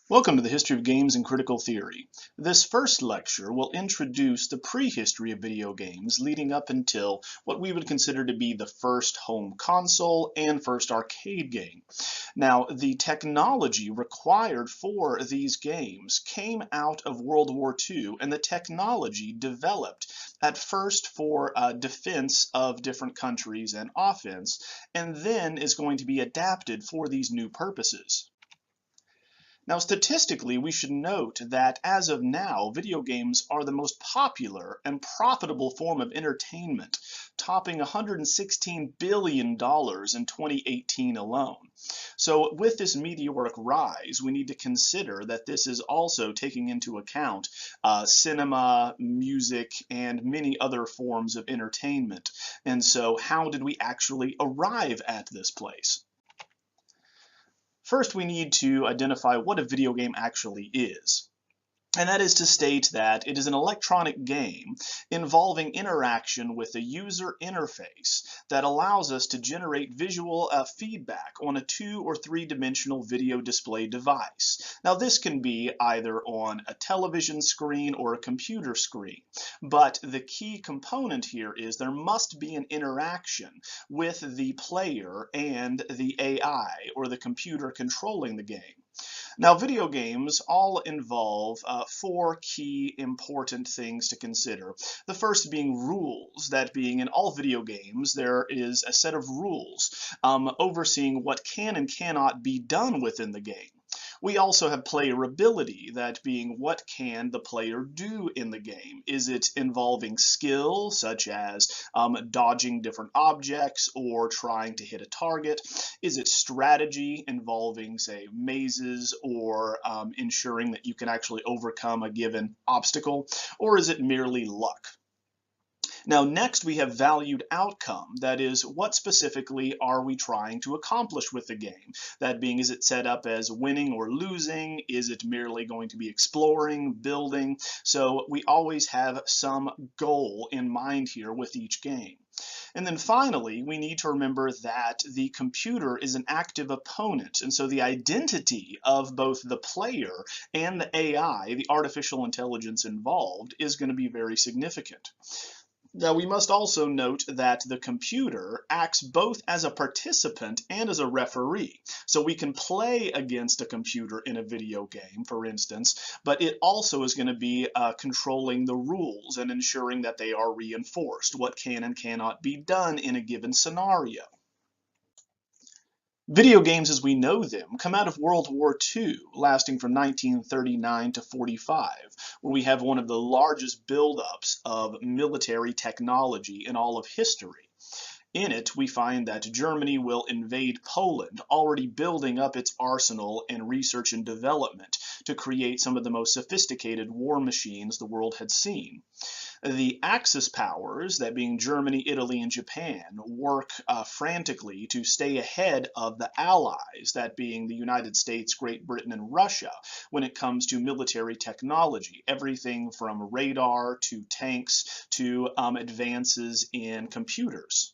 Welcome to the History of Games and Critical Theory. This first lecture will introduce the prehistory of video games leading up until what we would consider to be the first home console and first arcade game. Now, the technology required for these games came out of World War II, and the technology developed at first for defense of different countries and offense, and then is going to be adapted for these new purposes. Now, statistically, we should note that as of now, video games are the most popular and profitable form of entertainment, topping $116 billion in 2018 alone. So with this meteoric rise, we need to consider that this is also taking into account cinema, music, and many other forms of entertainment. And so how did we actually arrive at this place? First, we need to identify what a video game actually is. And that is to state that it is an electronic game involving interaction with a user interface that allows us to generate visual feedback on a 2- or 3-dimensional video display device. Now, this can be either on a television screen or a computer screen, but the key component here is there must be an interaction with the player and the AI, or the computer controlling the game. Now, video games all involve 4 key important things to consider. The first being rules, that being in all video games, there is a set of rules overseeing what can and cannot be done within the game. We also have playerability, that being what can the player do in the game. Is it involving skill, such as dodging different objects or trying to hit a target? Is it strategy involving, say, mazes or ensuring that you can actually overcome a given obstacle? Or is it merely luck? Now, next we have valued outcome. That is, what specifically are we trying to accomplish with the game? That being, is it set up as winning or losing? Is it merely going to be exploring, building? So we always have some goal in mind here with each game. And then finally, we need to remember that the computer is an active opponent, and so the identity of both the player and the AI, the artificial intelligence involved, is going to be very significant. Now, we must also note that the computer acts both as a participant and as a referee. So we can play against a computer in a video game, for instance, but it also is going to be controlling the rules and ensuring that they are reinforced, what can and cannot be done in a given scenario. Video games as we know them come out of World War II, lasting from 1939 to 45, where we have one of the largest buildups of military technology in all of history. In it, we find that Germany will invade Poland, already building up its arsenal and research and development to create some of the most sophisticated war machines the world had seen. The Axis powers, that being Germany, Italy, and Japan, work frantically to stay ahead of the Allies, that being the United States, Great Britain, and Russia, when it comes to military technology, everything from radar to tanks to advances in computers.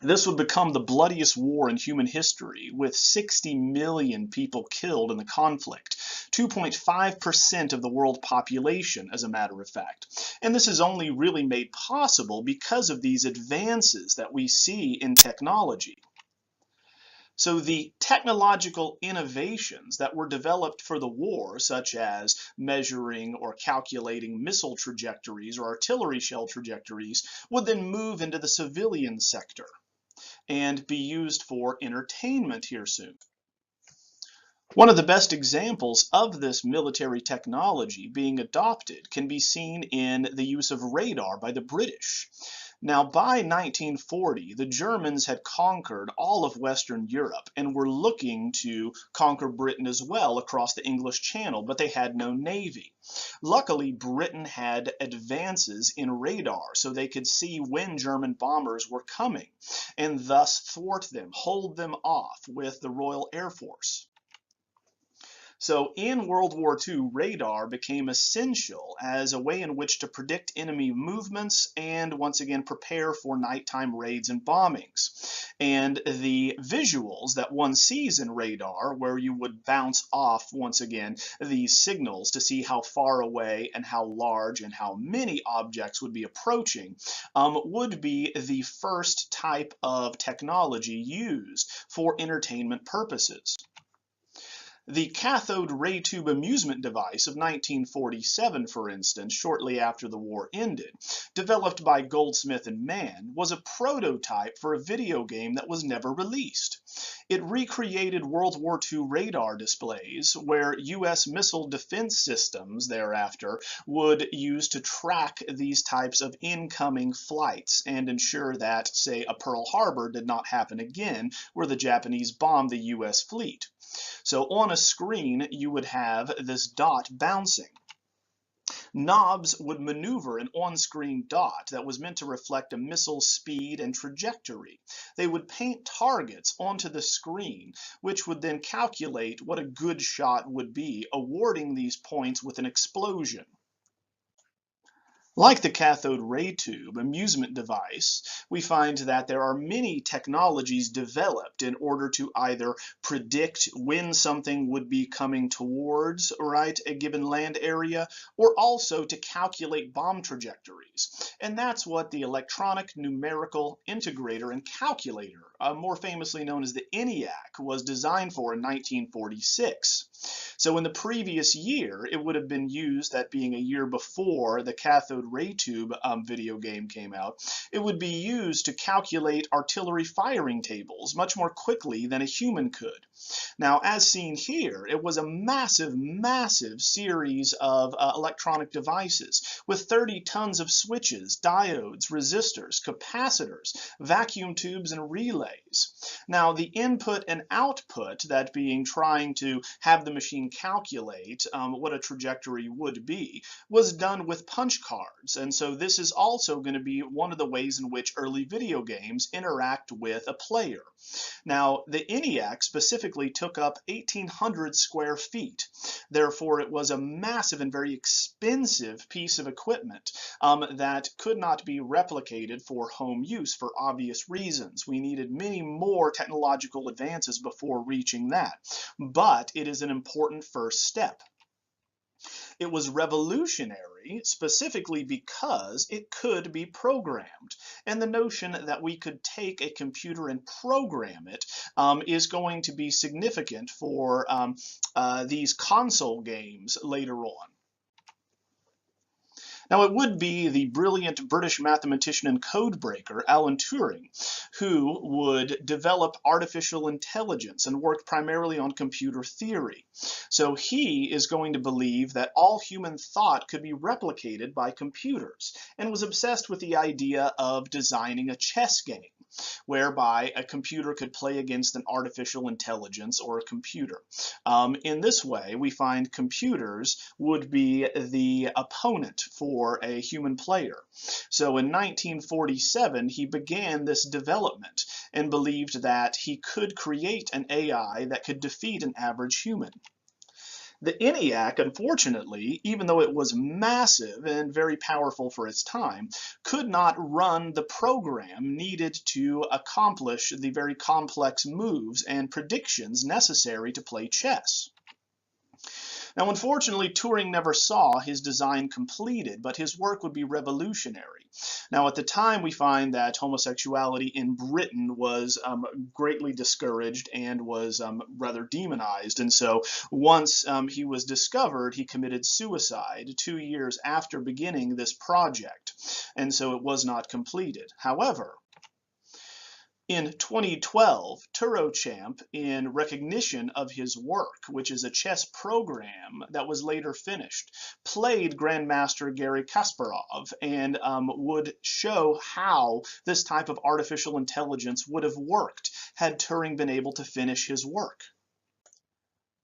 This would become the bloodiest war in human history, with 60 million people killed in the conflict, 2.5% of the world population, as a matter of fact. And this is only really made possible because of these advances that we see in technology. So the technological innovations that were developed for the war, such as measuring or calculating missile trajectories or artillery shell trajectories, would then move into the civilian sector and be used for entertainment here soon. One of the best examples of this military technology being adopted can be seen in the use of radar by the British. Now, by 1940, the Germans had conquered all of Western Europe and were looking to conquer Britain as well across the English Channel, but they had no navy. Luckily, Britain had advances in radar, so they could see when German bombers were coming, and thus thwart them, hold them off with the Royal Air Force. So in World War II, radar became essential as a way in which to predict enemy movements and once again prepare for nighttime raids and bombings. And the visuals that one sees in radar, where you would bounce off once again these signals to see how far away and how large and how many objects would be approaching, would be the first type of technology used for entertainment purposes. The cathode ray tube amusement device of 1947, for instance, shortly after the war ended, developed by Goldsmith and Mann, was a prototype for a video game that was never released. It recreated World War II radar displays where U.S. missile defense systems thereafter would use to track these types of incoming flights and ensure that, say, a Pearl Harbor did not happen again where the Japanese bombed the U.S. fleet. So on a screen, you would have this dot bouncing. Knobs would maneuver an on-screen dot that was meant to reflect a missile's speed and trajectory. They would paint targets onto the screen, which would then calculate what a good shot would be, awarding these points with an explosion. Like the cathode ray tube amusement device, we find that there are many technologies developed in order to either predict when something would be coming towards, right, a given land area, or also to calculate bomb trajectories. And that's what the electronic numerical integrator and calculator, more famously known as the ENIAC, was designed for in 1946. So in the previous year, it would have been used, that being a year before the cathode ray tube video game came out, it would be used to calculate artillery firing tables much more quickly than a human could. Now, as seen here, it was a massive, massive series of electronic devices with 30 tons of switches, diodes, resistors, capacitors, vacuum tubes, and relays. Now, the input and output, that being trying to have the machine calculate what a trajectory would be, was done with punch cards. And so this is also going to be one of the ways in which early video games interact with a player. Now, the ENIAC specifically took up 1,800 square feet. Therefore, it was a massive and very expensive piece of equipment that could not be replicated for home use for obvious reasons. We needed many more technological advances before reaching that. But it is an important first step. It was revolutionary specifically because it could be programmed. And the notion that we could take a computer and program it is going to be significant for these console games later on. Now, it would be the brilliant British mathematician and codebreaker Alan Turing who would develop artificial intelligence and work primarily on computer theory. So he is going to believe that all human thought could be replicated by computers and was obsessed with the idea of designing a chess game whereby a computer could play against an artificial intelligence or a computer. In this way, we find computers would be the opponent for a human player. So in 1947, he began this development and believed that he could create an AI that could defeat an average human. The ENIAC, unfortunately, even though it was massive and very powerful for its time, could not run the program needed to accomplish the very complex moves and predictions necessary to play chess. Now, unfortunately, Turing never saw his design completed, but his work would be revolutionary. Now, at the time, we find that homosexuality in Britain was greatly discouraged and was rather demonized. And so once he was discovered, he committed suicide 2 years after beginning this project. And so it was not completed. However, in 2012, Turochamp, in recognition of his work, which is a chess program that was later finished, played Grandmaster Garry Kasparov and would show how this type of artificial intelligence would have worked had Turing been able to finish his work.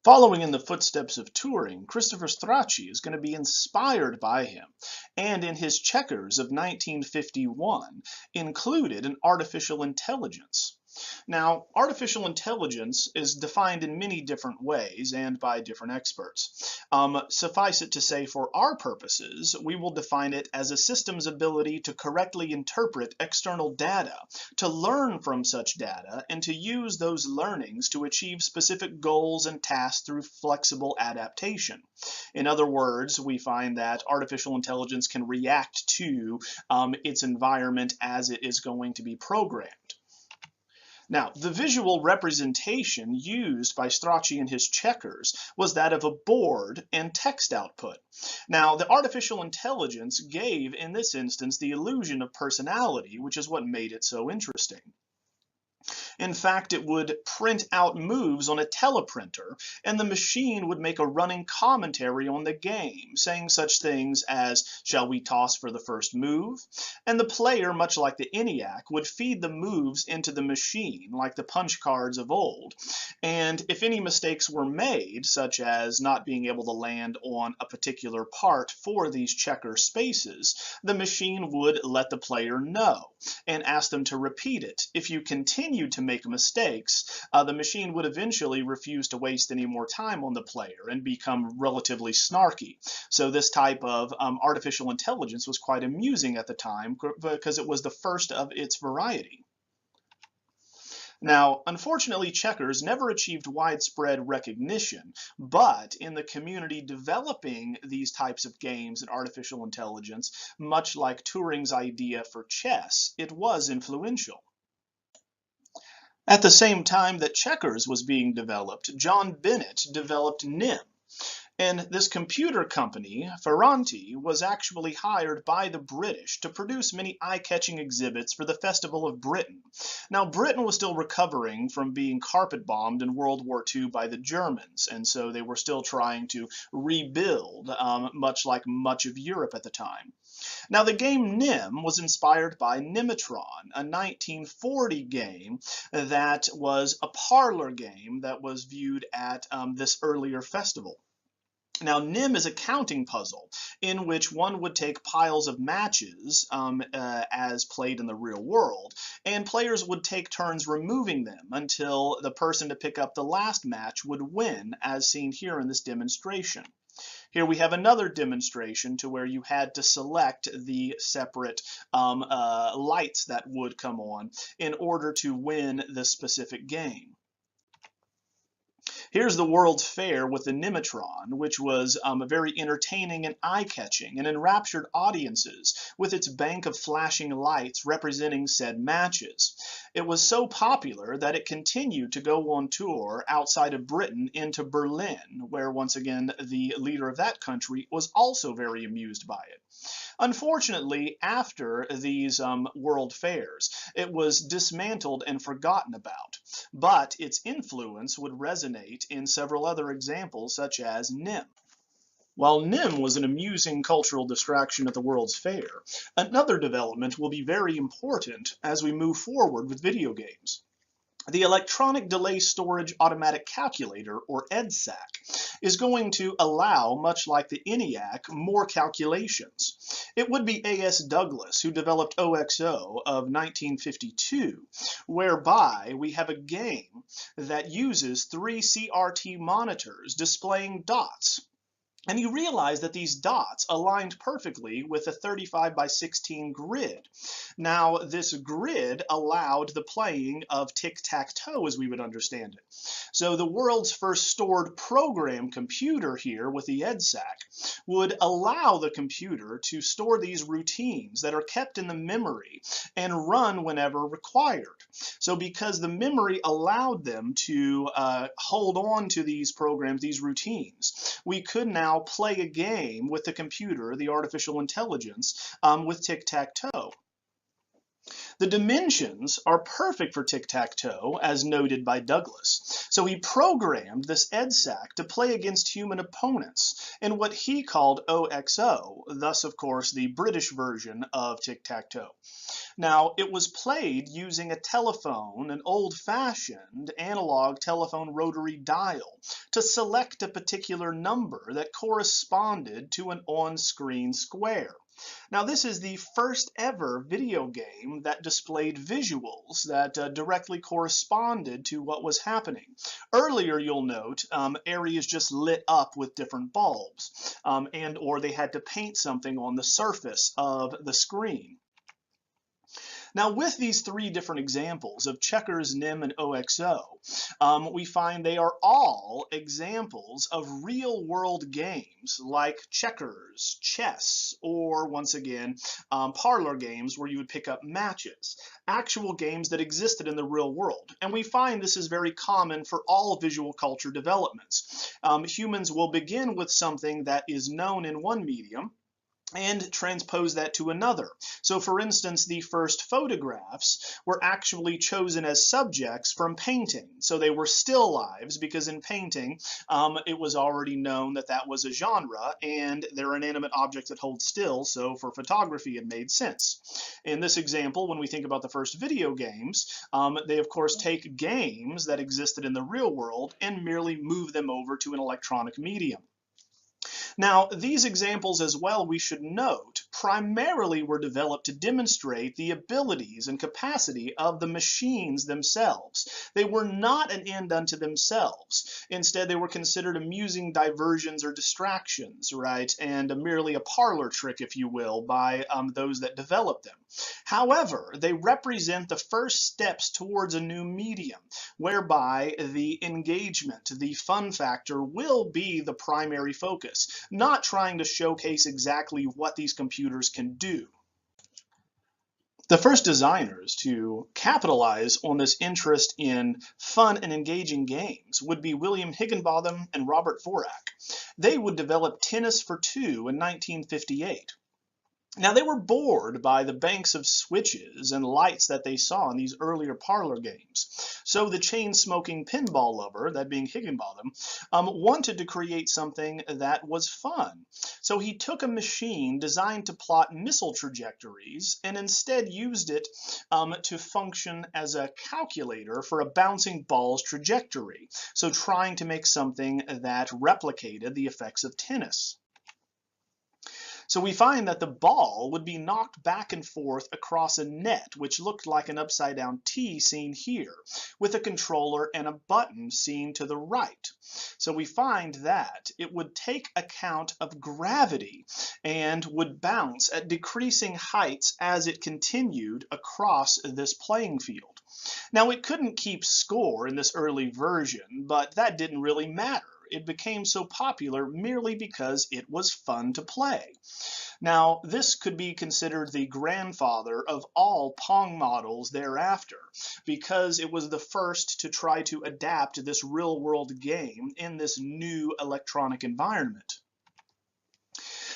Following in the footsteps of Turing, Christopher Strachey is going to be inspired by him, and in his Checkers of 1951 included an artificial intelligence. Now, artificial intelligence is defined in many different ways and by different experts. Suffice it to say, for our purposes, we will define it as a system's ability to correctly interpret external data, to learn from such data, and to use those learnings to achieve specific goals and tasks through flexible adaptation. In other words, we find that artificial intelligence can react to its environment as it is going to be programmed. Now, the visual representation used by Strachey and his checkers was that of a board and text output. Now, the artificial intelligence gave, in this instance, the illusion of personality, which is what made it so interesting. In fact, it would print out moves on a teleprinter, and the machine would make a running commentary on the game, saying such things as, "Shall we toss for the first move?" And the player, much like the ENIAC, would feed the moves into the machine, like the punch cards of old. And if any mistakes were made, such as not being able to land on a particular part for these checker spaces, the machine would let the player know and ask them to repeat it. If you continued to make mistakes, the machine would eventually refuse to waste any more time on the player and become relatively snarky. So this type of artificial intelligence was quite amusing at the time because it was the first of its variety. Now, unfortunately, checkers never achieved widespread recognition, but in the community developing these types of games and artificial intelligence, much like Turing's idea for chess, it was influential. At the same time that checkers was being developed, John Bennett developed NIM. And this computer company, Ferranti, was actually hired by the British to produce many eye-catching exhibits for the Festival of Britain. Now, Britain was still recovering from being carpet-bombed in World War II by the Germans, and so they were still trying to rebuild, much like much of Europe at the time. Now, the game NIM was inspired by Nimitron, a 1940 game that was a parlor game that was viewed at this earlier festival. Now, NIM is a counting puzzle in which one would take piles of matches as played in the real world, and players would take turns removing them until the person to pick up the last match would win, as seen here in this demonstration. Here we have another demonstration to where you had to select the separate lights that would come on in order to win the specific game. Here's the World's Fair with the Nimitron, which was very entertaining and eye-catching and enraptured audiences with its bank of flashing lights representing said matches. It was so popular that it continued to go on tour outside of Britain into Berlin, where once again the leader of that country was also very amused by it. Unfortunately, after these world fairs, it was dismantled and forgotten about, but its influence would resonate in several other examples, such as NIM. While NIM was an amusing cultural distraction at the World's Fair, another development will be very important as we move forward with video games. The Electronic Delay Storage Automatic Calculator, or EDSAC, is going to allow, much like the ENIAC, more calculations. It would be A.S. Douglas who developed OXO of 1952, whereby we have a game that uses 3 CRT monitors displaying dots. And you realize that these dots aligned perfectly with a 35 by 16 grid. Now, this grid allowed the playing of tic-tac-toe as we would understand it. So the world's first stored program computer here with the EDSAC would allow the computer to store these routines that are kept in the memory and run whenever required. So because the memory allowed them to hold on to these programs, these routines, we could now play a game with the computer, the artificial intelligence, with tic-tac-toe. The dimensions are perfect for tic-tac-toe, as noted by Douglas. So he programmed this EDSAC to play against human opponents in what he called OXO, thus, of course, the British version of tic-tac-toe. Now, it was played using a telephone, an old-fashioned analog telephone rotary dial, to select a particular number that corresponded to an on-screen square. Now, this is the first ever video game that displayed visuals that directly corresponded to what was happening. Earlier, you'll note, areas just lit up with different bulbs, and or they had to paint something on the surface of the screen. Now, with these three different examples of checkers, NIM, and OXO, we find they are all examples of real-world games like checkers, chess, or once again, parlor games where you would pick up matches, actual games that existed in the real world. And we find this is very common for all visual culture developments. Humans will begin with something that is known in one medium, and transpose that to another. So for instance, the first photographs were actually chosen as subjects from painting. So they were still lives because in painting, it was already known that that was a genre and they're inanimate objects that hold still. So for photography, it made sense. In this example, when we think about the first video games, they of course take games that existed in the real world and merely move them over to an electronic medium. Now, these examples as well, we should note, primarily were developed to demonstrate the abilities and capacity of the machines themselves. They were not an end unto themselves. Instead, they were considered amusing diversions or distractions, right? And merely a parlor trick, if you will, by those that developed them. However, they represent the first steps towards a new medium, whereby the engagement, the fun factor, will be the primary focus, not trying to showcase exactly what these computers can do. The first designers to capitalize on this interest in fun and engaging games would be William Higginbotham and Robert Dvorak. They would develop Tennis for Two in 1958. Now, they were bored by the banks of switches and lights that they saw in these earlier parlor games. So the chain-smoking pinball lover, that being Higginbotham, wanted to create something that was fun. So he took a machine designed to plot missile trajectories and instead used it to function as a calculator for a bouncing ball's trajectory. So trying to make something that replicated the effects of tennis. So we find that the ball would be knocked back and forth across a net, which looked like an upside down T seen here, with a controller and a button seen to the right. So we find that it would take account of gravity and would bounce at decreasing heights as it continued across this playing field. Now, it couldn't keep score in this early version, but that didn't really matter. It became so popular merely because it was fun to play. Now, this could be considered the grandfather of all Pong models thereafter, because it was the first to try to adapt this real-world game in this new electronic environment.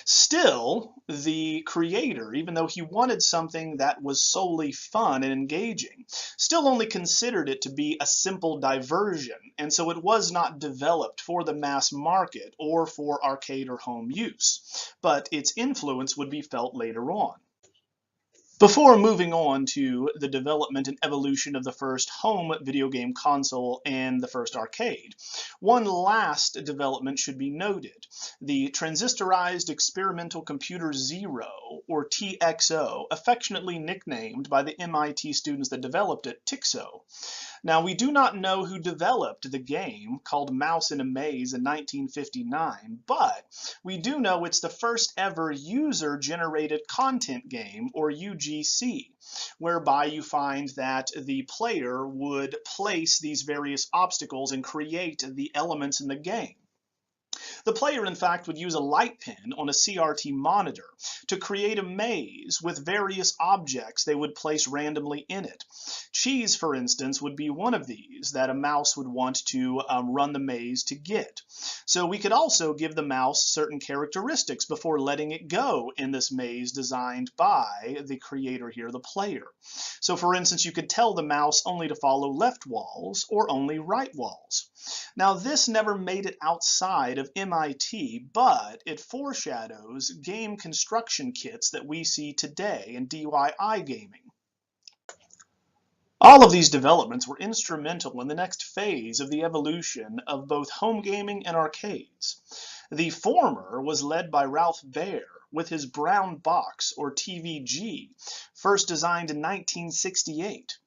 Still, the creator, even though he wanted something that was solely fun and engaging, still only considered it to be a simple diversion, and so it was not developed for the mass market or for arcade or home use, but its influence would be felt later on. Before moving on to the development and evolution of the first home video game console and the first arcade, one last development should be noted: the Transistorized Experimental Computer Zero, or TXO, affectionately nicknamed by the MIT students that developed it, TIXO. Now, we do not know who developed the game called Mouse in a Maze in 1959, but we do know it's the first ever user-generated content game, or UGC, whereby you find that the player would place these various obstacles and create the elements in the game. The player, in fact, would use a light pen on a CRT monitor to create a maze with various objects they would place randomly in it. Cheese, for instance, would be one of these that a mouse would want to run the maze to get. So we could also give the mouse certain characteristics before letting it go in this maze designed by the creator here, the player. So for instance, you could tell the mouse only to follow left walls or only right walls. Now, this never made it outside of MIT, but it foreshadows game construction kits that we see today in DIY gaming. All of these developments were instrumental in the next phase of the evolution of both home gaming and arcades. The former was led by Ralph Baer, with his brown box, or TVG, first designed in 1968.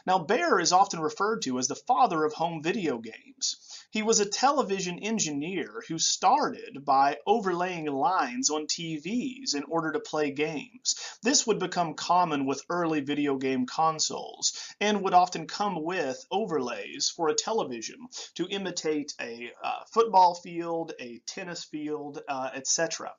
Now, Baer is often referred to as the father of home video games. He was a television engineer who started by overlaying lines on TVs in order to play games. This would become common with early video game consoles and would often come with overlays for a television to imitate a football field, a tennis field, etc.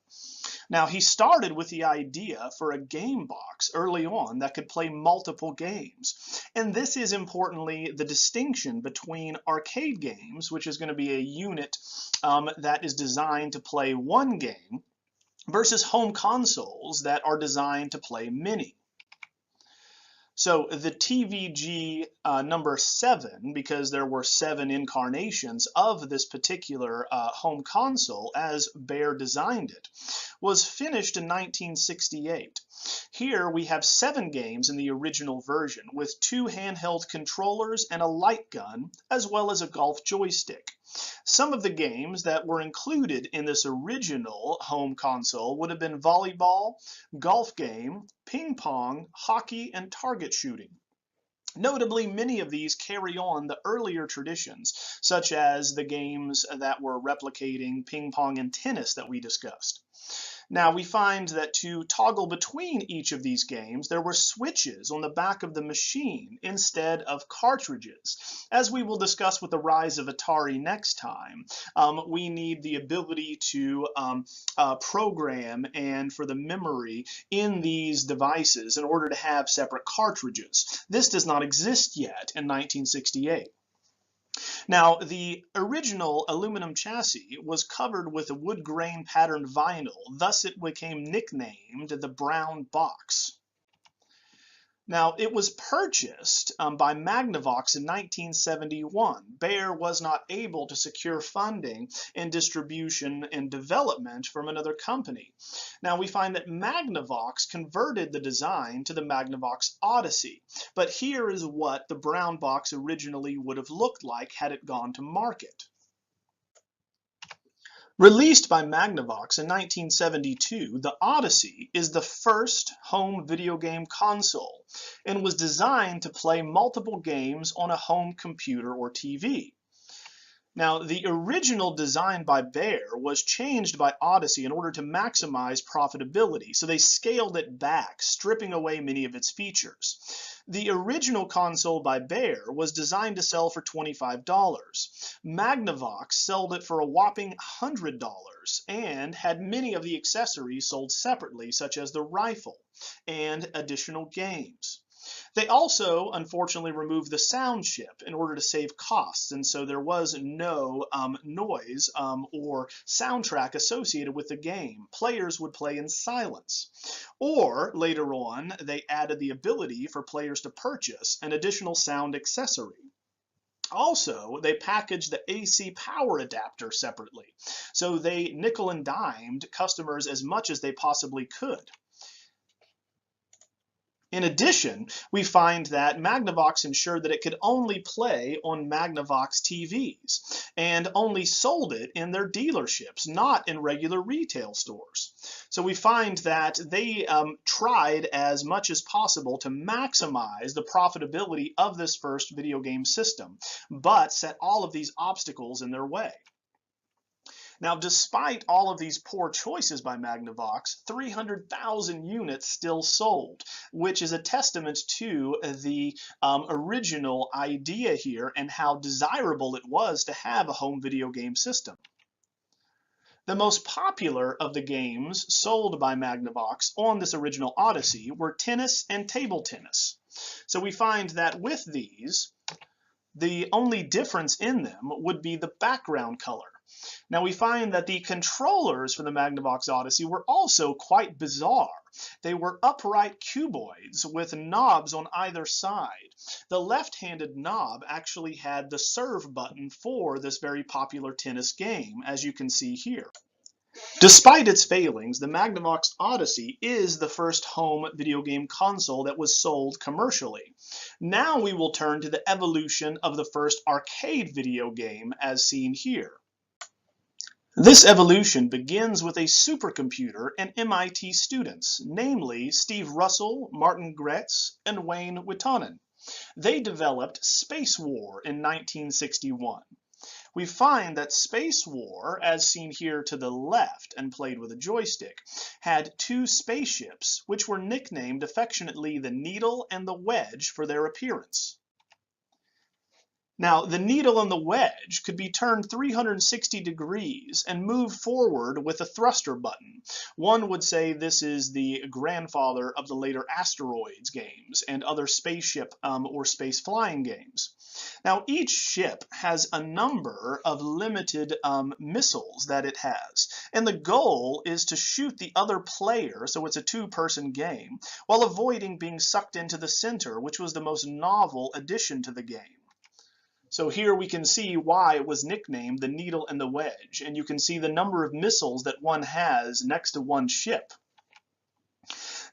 Now, he started with the idea for a game box early on that could play multiple games. And this is importantly the distinction between arcade games, which is going to be a unit that is designed to play one game, versus home consoles that are designed to play many. So the TVG number 7, because there were 7 incarnations of this particular home console as Baer designed it, was finished in 1968. Here we have 7 games in the original version with 2 handheld controllers and a light gun, as well as a golf joystick. Some of the games that were included in this original home console would have been volleyball, golf game, ping pong, hockey, and target shooting. Notably, many of these carry on the earlier traditions, such as the games that were replicating ping pong and tennis that we discussed. Now, we find that to toggle between each of these games, there were switches on the back of the machine instead of cartridges. As we will discuss with the rise of Atari next time, we need the ability to program and for the memory in these devices in order to have separate cartridges. This does not exist yet in 1968. Now, the original aluminum chassis was covered with a wood grain patterned vinyl, thus it became nicknamed the brown box. Now, it was purchased by Magnavox in 1971. Baer was not able to secure funding and distribution and development from another company. Now, we find that Magnavox converted the design to the Magnavox Odyssey, but here is what the brown box originally would have looked like had it gone to market. Released by Magnavox in 1972, the Odyssey is the first home video game console and was designed to play multiple games on a home computer or TV. Now, the original design by Baer was changed by Odyssey in order to maximize profitability, so they scaled it back, stripping away many of its features. The original console by Baer was designed to sell for $25. Magnavox sold it for a whopping $100 and had many of the accessories sold separately, such as the rifle and additional games. They also, unfortunately, removed the sound chip in order to save costs, and so there was no noise or soundtrack associated with the game. Players would play in silence. Or, later on, they added the ability for players to purchase an additional sound accessory. Also, they packaged the AC power adapter separately, so they nickel and dimed customers as much as they possibly could. In addition, we find that Magnavox ensured that it could only play on Magnavox TVs and only sold it in their dealerships, not in regular retail stores. So we find that they tried as much as possible to maximize the profitability of this first video game system, but set all of these obstacles in their way. Now, despite all of these poor choices by Magnavox, 300,000 units still sold, which is a testament to the original idea here and how desirable it was to have a home video game system. The most popular of the games sold by Magnavox on this original Odyssey were tennis and table tennis. So we find that with these, the only difference in them would be the background color. Now we find that the controllers for the Magnavox Odyssey were also quite bizarre. They were upright cuboids with knobs on either side. The left-handed knob actually had the serve button for this very popular tennis game, as you can see here. Despite its failings, the Magnavox Odyssey is the first home video game console that was sold commercially. Now we will turn to the evolution of the first arcade video game as seen here. This evolution begins with a supercomputer and MIT students, namely Steve Russell, Martin Gretz, and Wayne Witonen. They developed Space War in 1961. We find that Space War, as seen here to the left and played with a joystick, had two spaceships which were nicknamed affectionately the Needle and the Wedge for their appearance. Now, the needle and the wedge could be turned 360 degrees and moved forward with a thruster button. One would say this is the grandfather of the later Asteroids games and other spaceship or space flying games. Now, each ship has a number of limited missiles that it has, and the goal is to shoot the other player, so it's a two-person game, while avoiding being sucked into the center, which was the most novel addition to the game. So here we can see why it was nicknamed the Needle and the Wedge, and you can see the number of missiles that one has next to one ship.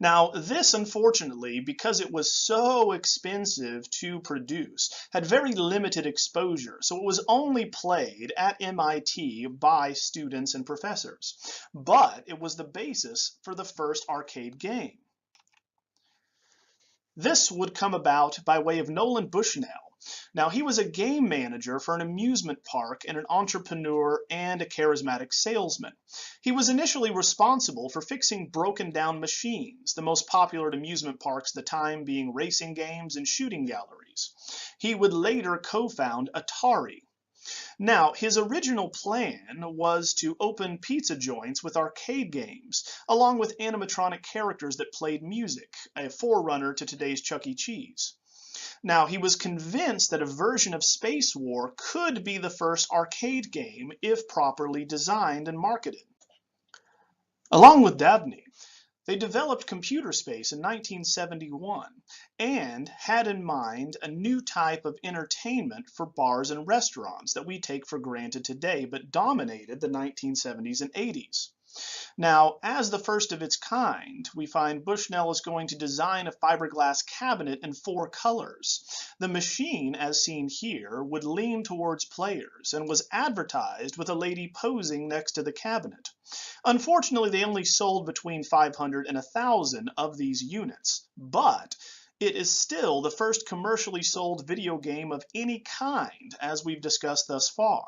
Now, this, unfortunately, because it was so expensive to produce, had very limited exposure, so it was only played at MIT by students and professors. But it was the basis for the first arcade game. This would come about by way of Nolan Bushnell. Now, he was a game manager for an amusement park and an entrepreneur and a charismatic salesman. He was initially responsible for fixing broken down machines, the most popular at amusement parks at the time being racing games and shooting galleries. He would later co-found Atari. Now, his original plan was to open pizza joints with arcade games, along with animatronic characters that played music, a forerunner to today's Chuck E. Cheese. Now, he was convinced that a version of Space War could be the first arcade game if properly designed and marketed. Along with Dabney, they developed Computer Space in 1971 and had in mind a new type of entertainment for bars and restaurants that we take for granted today, but dominated the 1970s and 80s. Now, as the first of its kind, we find Bushnell is going to design a fiberglass cabinet in 4 colors. The machine, as seen here, would lean towards players and was advertised with a lady posing next to the cabinet. Unfortunately, they only sold between 500 and 1,000 of these units, but it is still the first commercially sold video game of any kind, as we've discussed thus far,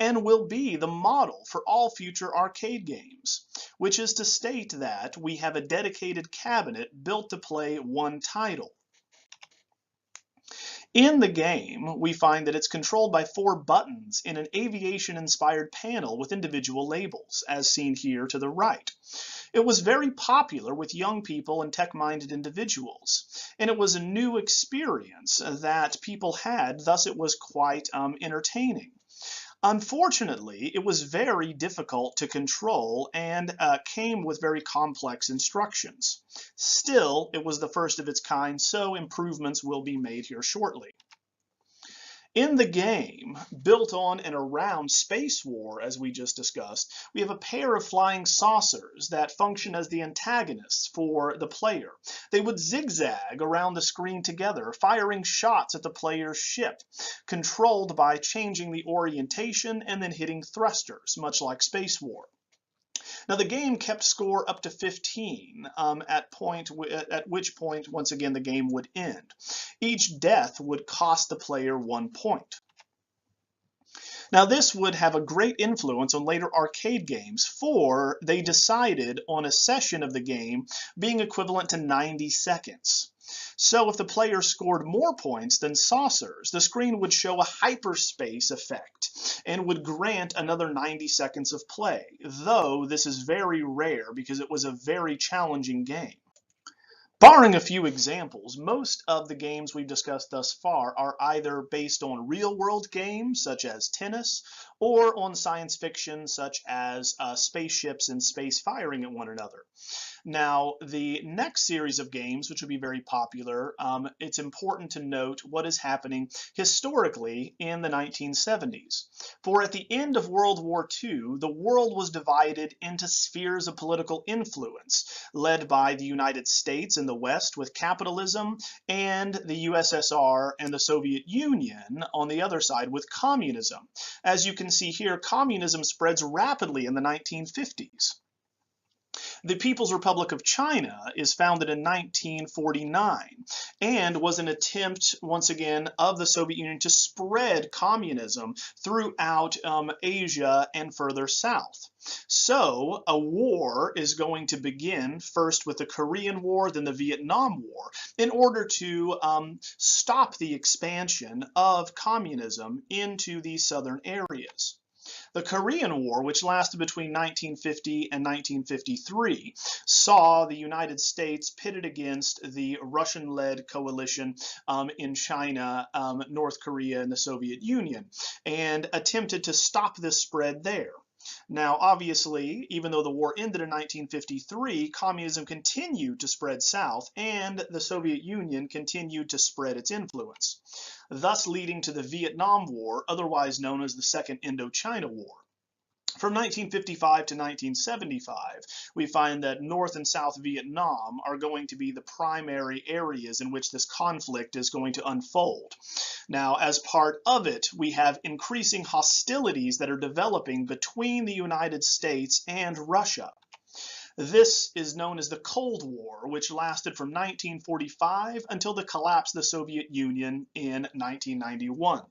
and will be the model for all future arcade games, which is to state that we have a dedicated cabinet built to play one title. In the game, we find that it's controlled by 4 buttons in an aviation-inspired panel with individual labels, as seen here to the right. It was very popular with young people and tech-minded individuals, and it was a new experience that people had, thus it was quite entertaining. Unfortunately, it was very difficult to control and came with very complex instructions. Still, it was the first of its kind, so improvements will be made here shortly. In the game, built on and around Space War, as we just discussed, we have a pair of flying saucers that function as the antagonists for the player. They would zigzag around the screen together, firing shots at the player's ship, controlled by changing the orientation and then hitting thrusters, much like Space War. Now, the game kept score up to 15, at which point, once again, the game would end. Each death would cost the player 1 point. Now, this would have a great influence on later arcade games, for they decided on a session of the game being equivalent to 90 seconds. So if the player scored more points than saucers, the screen would show a hyperspace effect and would grant another 90 seconds of play, though this is very rare because it was a very challenging game. Barring a few examples, most of the games we've discussed thus far are either based on real-world games, such as tennis, or on science fiction, such as spaceships and space firing at one another. Now, the next series of games, which will be very popular, it's important to note what is happening historically in the 1970s. For at the end of World War II, the world was divided into spheres of political influence, led by the United States in the West with capitalism, and the USSR and the Soviet Union on the other side with communism. As you can see here, communism spreads rapidly in the 1950s. The People's Republic of China is founded in 1949 and was an attempt, once again, of the Soviet Union to spread communism throughout Asia and further south. So a war is going to begin first with the Korean War, then the Vietnam War, in order to stop the expansion of communism into these southern areas. The Korean War, which lasted between 1950 and 1953, saw the United States pitted against the Russian-led coalition in China, North Korea, and the Soviet Union, and attempted to stop this spread there. Now, obviously, even though the war ended in 1953, communism continued to spread south, and the Soviet Union continued to spread its influence, thus leading to the Vietnam War, otherwise known as the Second Indochina War. From 1955 to 1975, we find that North and South Vietnam are going to be the primary areas in which this conflict is going to unfold. Now, as part of it, we have increasing hostilities that are developing between the United States and Russia. This is known as the Cold War, which lasted from 1945 until the collapse of the Soviet Union in 1991.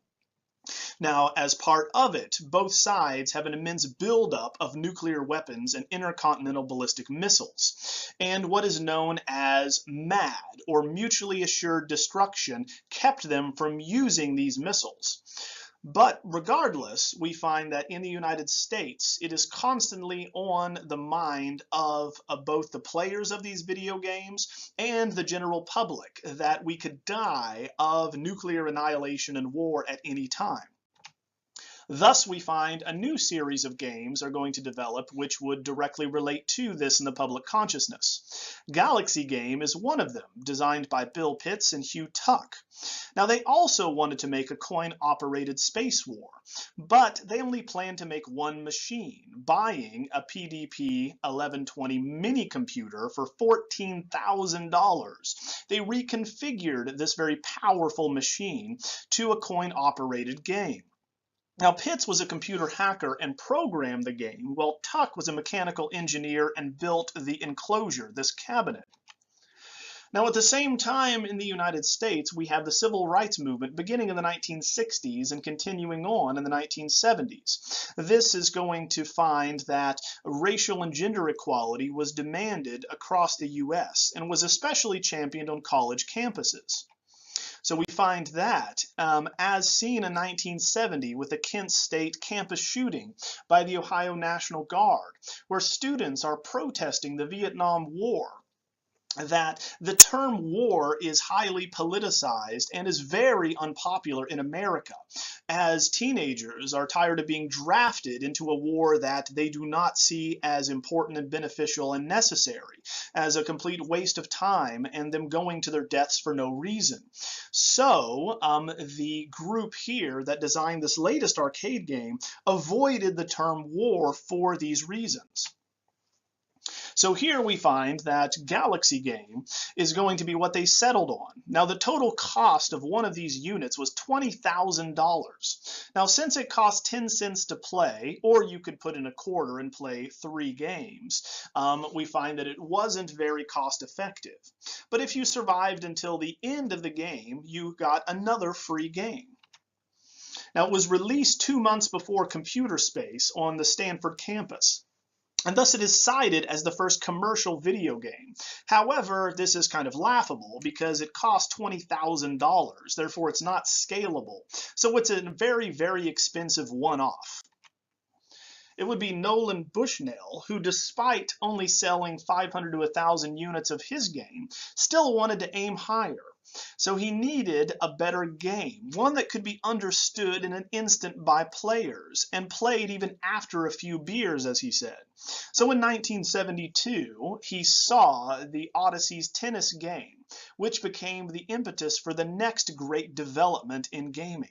Now, as part of it, both sides have an immense buildup of nuclear weapons and intercontinental ballistic missiles. And what is known as MAD, or mutually assured destruction, kept them from using these missiles. But regardless, we find that in the United States, it is constantly on the mind of both the players of these video games and the general public that we could die of nuclear annihilation and war at any time. Thus, we find a new series of games are going to develop which would directly relate to this in the public consciousness. Galaxy Game is one of them, designed by Bill Pitts and Hugh Tuck. Now, they also wanted to make a coin-operated space war, but they only planned to make one machine, buying a PDP 1120 mini computer for $14,000. They reconfigured this very powerful machine to a coin-operated game. Now, Pitts was a computer hacker and programmed the game, while Tuck was a mechanical engineer and built the enclosure, this cabinet. Now, at the same time in the United States, we have the civil rights movement beginning in the 1960s and continuing on in the 1970s. This is going to find that racial and gender equality was demanded across the U.S. and was especially championed on college campuses. So we find that, as seen in 1970 with the Kent State campus shooting by the Ohio National Guard, where students are protesting the Vietnam War, that the term war is highly politicized and is very unpopular in America, as teenagers are tired of being drafted into a war that they do not see as important and beneficial and necessary, as a complete waste of time and them going to their deaths for no reason. So the group here that designed this latest arcade game avoided the term war for these reasons. So here we find that Galaxy Game is going to be what they settled on. Now, the total cost of one of these units was $20,000. Now, since it cost 10 cents to play, or you could put in a quarter and play 3 games, we find that it wasn't very cost effective. But if you survived until the end of the game, you got another free game. Now, it was released 2 months before Computer Space on the Stanford campus, and thus it is cited as the first commercial video game. However, this is kind of laughable because it cost $20,000, therefore it's not scalable. So it's a very, very expensive one-off. It would be Nolan Bushnell, who despite only selling 500 to 1,000 units of his game, still wanted to aim higher. So he needed a better game, one that could be understood in an instant by players, and played even after a few beers, as he said. So in 1972, he saw the Odyssey's tennis game, which became the impetus for the next great development in gaming.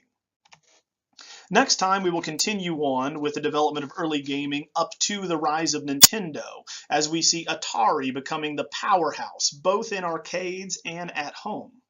Next time, we will continue on with the development of early gaming up to the rise of Nintendo, as we see Atari becoming the powerhouse, both in arcades and at home.